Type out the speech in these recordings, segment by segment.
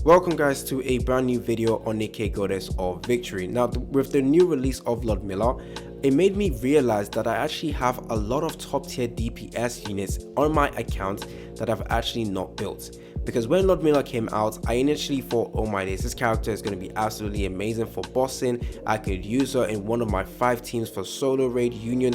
Welcome guys to a brand new video on NIKKE Goddess of Victory. Now with the new release of Ludmilla, it made me realize that I actually have a lot of top tier DPS units on my account that I've actually not built. Because when Ludmilla came out, I initially thought, oh my days, this character is going to be absolutely amazing for bossing. I could use her in one of my 5 teams for solo raid, union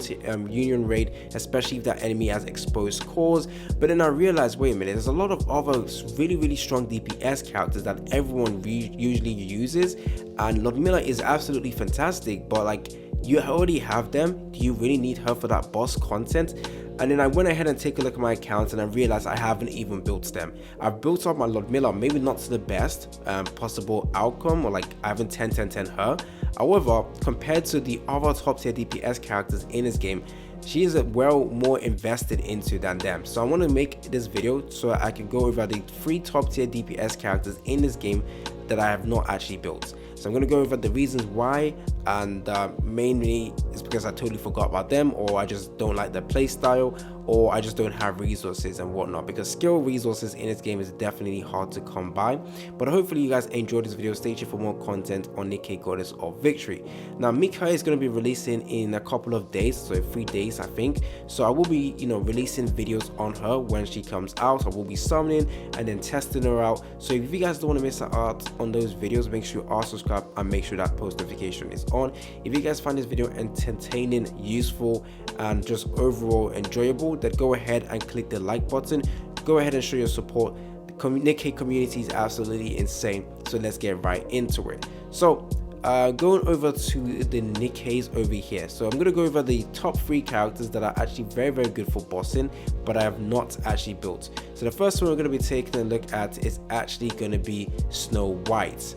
raid, especially if that enemy has exposed cores. But then I realized, wait a minute, there's a lot of other really strong DPS characters that everyone usually uses, and Ludmilla is absolutely fantastic, but like, you already have them. Do you really need her for that boss content? And then I went ahead and take a look at my account and I realized I haven't even built them. I've built up my Ludmilla, maybe not to the best possible outcome, or like I haven't 10 her. However, compared to the other top tier DPS characters in this game, she is well more invested into than them. So I want to make this video so I can go over the 3 top tier DPS characters in this game that I have not actually built. So I'm going to go over the reasons why, and mainly it's because I totally forgot about them, or I just don't like their play style, or I just don't have resources and whatnot, because skill resources in this game is definitely hard to come by. But hopefully you guys enjoyed this video. Stay tuned for more content on NIKKE Goddess of Victory. Now NIKKE is going to be releasing in a couple of days, so 3 days I think. So I will be releasing videos on her when she comes out. I will be summoning and then testing her out. So if you guys don't want to miss out on those videos, make sure you are subscribed and make sure that post notification is on. If you guys find this video entertaining, useful, and just overall enjoyable, then go ahead and click the like button. Go ahead and show your support. The NIKKE community is absolutely insane, so let's get right into it. So going over to the NIKKEs over here, so I'm going to go over the top 3 characters that are actually very good for bossing, but I have not actually built. So the first one we're going to be taking a look at is actually going to be Snow White.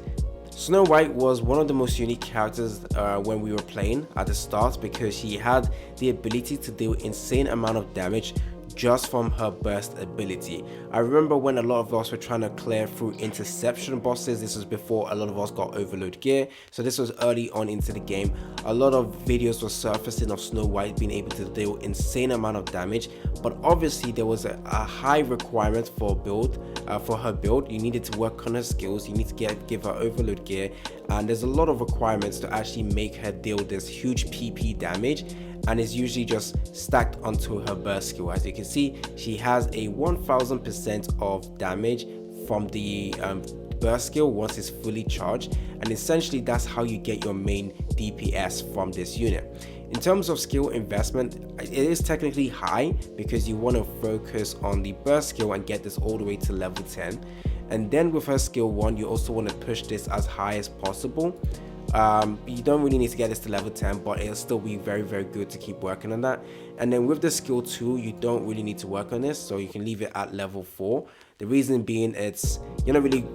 Snow White was one of the most unique characters when we were playing at the start, because she had the ability to deal insane amount of damage just from her burst ability. I remember when a lot of us were trying to clear through interception bosses. This was before a lot of us got overload gear, so this was early on into the game. A lot of videos were surfacing of Snow White being able to deal insane amount of damage, but obviously there was a high requirement for her build. You needed to work on her skills, you need to give her overload gear, and there's a lot of requirements to actually make her deal this huge PP damage, and is usually just stacked onto her burst skill. As you can see, she has a 1000% of damage from the burst skill once it's fully charged, and essentially that's how you get your main DPS from this unit. In terms of skill investment, it is technically high because you want to focus on the burst skill and get this all the way to level 10, and then with her skill 1 you also want to push this as high as possible. You don't really need to get this to level 10, but it'll still be very good to keep working on that. And then with the skill 2, you don't really need to work on this, so you can leave it at level 4. The reason being, you're not really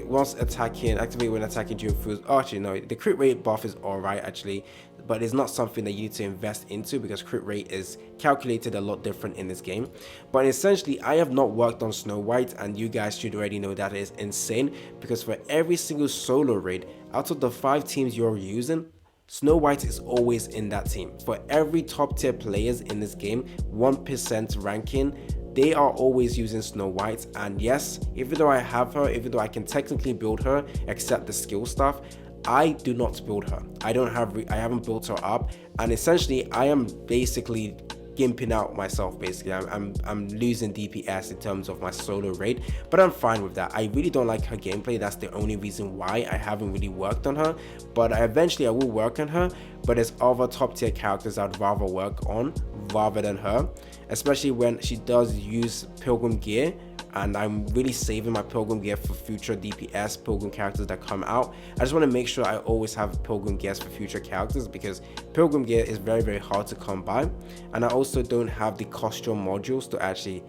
once activate when attacking during fools. Oh, actually no, the crit rate buff is alright actually, but it's not something that you need to invest into because crit rate is calculated a lot different in this game. But essentially I have not worked on Snow White, and you guys should already know that is insane, because for every single solo raid out of the 5 teams you're using, Snow White is always in that team. For every top tier players in this game, 1% ranking, they are always using Snow White. And yes, even though I have her, even though I can technically build her except the skill stuff, I do not build her. I haven't built her up, and essentially I am basically gimping out myself. Basically I'm losing DPS in terms of my solo raid, but I'm fine with that. I really don't like her gameplay. That's the only reason why I haven't really worked on her, but eventually I will work on her. But there's other top tier characters I'd rather work on rather than her, especially when she does use Pilgrim gear, and I'm really saving my Pilgrim gear for future DPS Pilgrim characters that come out. I just want to make sure I always have Pilgrim gears for future characters, because Pilgrim gear is very hard to come by, and I also don't have the costume modules to actually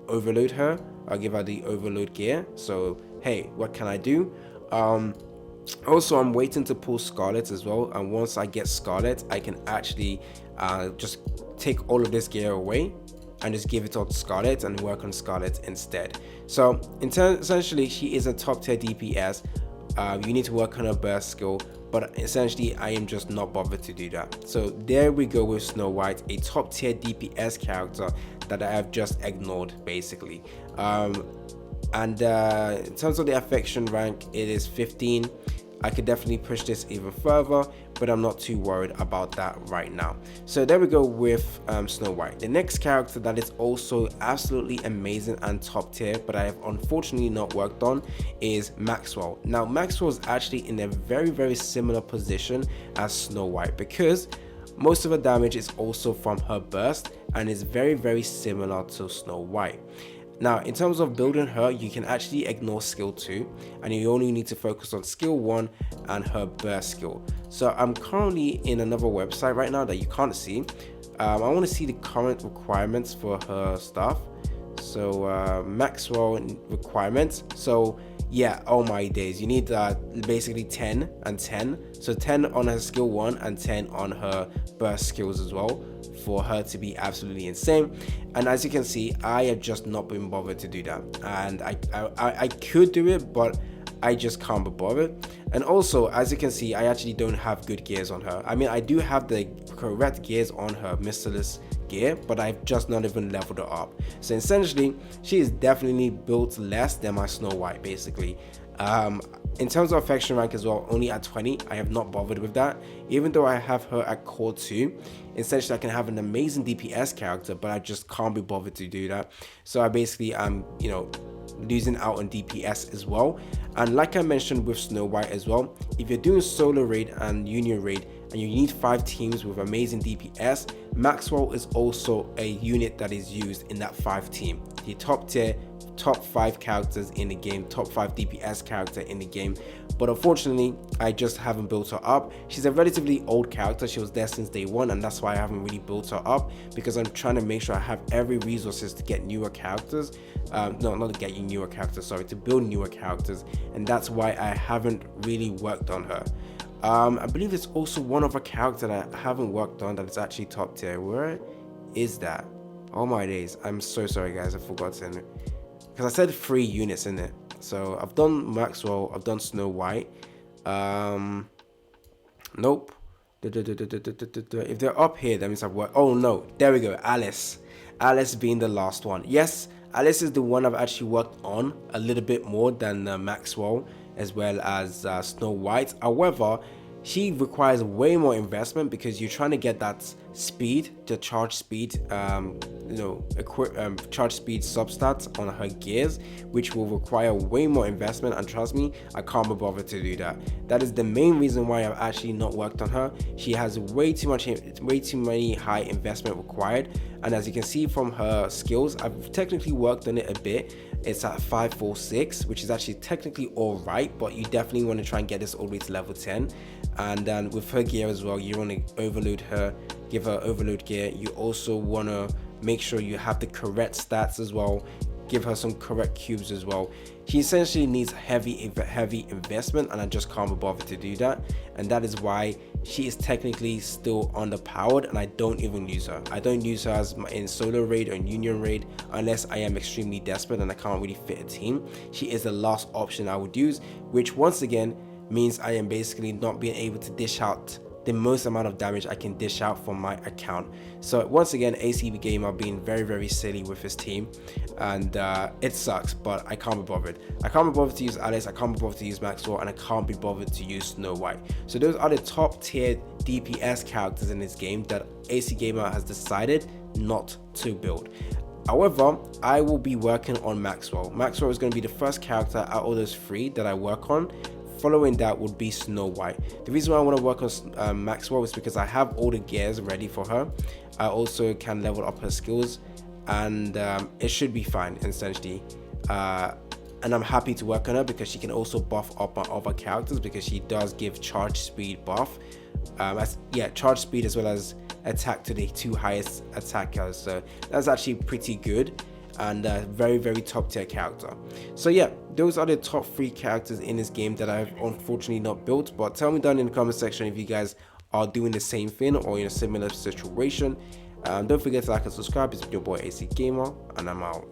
overload her or give her the overload gear. So hey, what can I do? Also, I'm waiting to pull Scarlet as well, and once I get Scarlet, I can actually just take all of this gear away and just give it all to Scarlet and work on Scarlet instead. So essentially she is a top tier DPS. You need to work on her burst skill, but essentially I am just not bothered to do that. So there we go with Snow White, a top tier DPS character that I have just ignored basically. And in terms of the affection rank, it is 15. I could definitely push this even further, but I'm not too worried about that right now. So there we go with Snow White. The next character that is also absolutely amazing and top tier, but I have unfortunately not worked on, is Maxwell. Now Maxwell is actually in a very similar position as Snow White, because most of her damage is also from her burst and is very similar to Snow White. Now, in terms of building her, you can actually ignore skill 2 and you only need to focus on skill 1 and her burst skill. So I'm currently in another website right now that you can't see. I want to see the current requirements for her stuff. So Maxwell requirements. So yeah, oh my days, you need basically 10 and 10. So 10 on her skill 1 and 10 on her burst skills as well, for her to be absolutely insane. And as you can see, I have just not been bothered to do that, and I could do it, but I just can't be bothered. And also, as you can see, I actually don't have good gears on her. I mean, I do have the correct gears on her Merciless gear, but I've just not even leveled her up. So essentially, she is definitely built less than my Snow White, basically. In terms of affection rank as well, only at 20. I have not bothered with that, even though I have her at core 2. Essentially, I can have an amazing DPS character, but I just can't be bothered to do that. So I basically am, you know, losing out on DPS as well. And like I mentioned with Snow White as well, if you're doing solo raid and union raid and you need 5 teams with amazing DPS, Maxwell is also a unit that is used in that 5 team. The top tier, top 5 characters in the game, top 5 DPS character in the game. But unfortunately, I just haven't built her up. She's a relatively old character. She was there since day 1, and that's why I haven't really built her up, because I'm trying to make sure I have every resources to get newer characters. No, not to get you newer characters, sorry, to build newer characters, and that's why I haven't really worked on her. I believe there's also one other character that I haven't worked on that is actually top tier. Where is that? Oh my days, I'm so sorry guys, I forgot to, because I said 3 units in it. So I've done Maxwell, I've done Snow White. Nope. If they're up here, that means I've worked. Oh no, there we go, Alice. Alice being the last one. Yes, Alice is the one I've actually worked on a little bit more than Maxwell, as well as Snow White. However, she requires way more investment, because you're trying to get that speed, the charge speed, charge speed substats on her gears, which will require way more investment. And trust me, I can't be bothered to do that. That is the main reason why I've actually not worked on her. She has way too many high investment required. And as you can see from her skills, I've technically worked on it a bit. It's at 546, which is actually technically all right, but you definitely want to try and get this all the way to level 10. And then with her gear as well, you want to overload her, give her overload gear. You also want to make sure you have the correct stats as well, give her some correct cubes as well. She essentially needs heavy investment, and I just can't be bothered to do that. And that is why she is technically still underpowered, and I don't even use her. I don't use her as in solo raid or union raid unless I am extremely desperate and I can't really fit a team. She is the last option I would use, which once again means I am basically not being able to dish out the most amount of damage I can dish out from my account. So once again, ACB Gamer being very silly with his team, and it sucks, but I can't be bothered. I can't be bothered to use Alice, I can't be bothered to use Maxwell, and I can't be bothered to use Snow White. So those are the top tier DPS characters in this game that AC Gamer has decided not to build. However, I will be working on Maxwell. Maxwell is going to be the first character out of those 3 that I work on. Following that would be Snow White. The reason why I want to work on Maxwell is because I have all the gears ready for her. I also can level up her skills, and it should be fine essentially. And I'm happy to work on her because she can also buff up my other characters, because she does give charge speed buff. Charge speed as well as attack to the 2 highest attackers. So that's actually pretty good, and a very top tier character. So yeah, those are the top 3 characters in this game that I've unfortunately not built. But tell me down in the comment section if you guys are doing the same thing or in a similar situation. Don't forget to like and subscribe. It's your boy AC Gamer, and I'm out.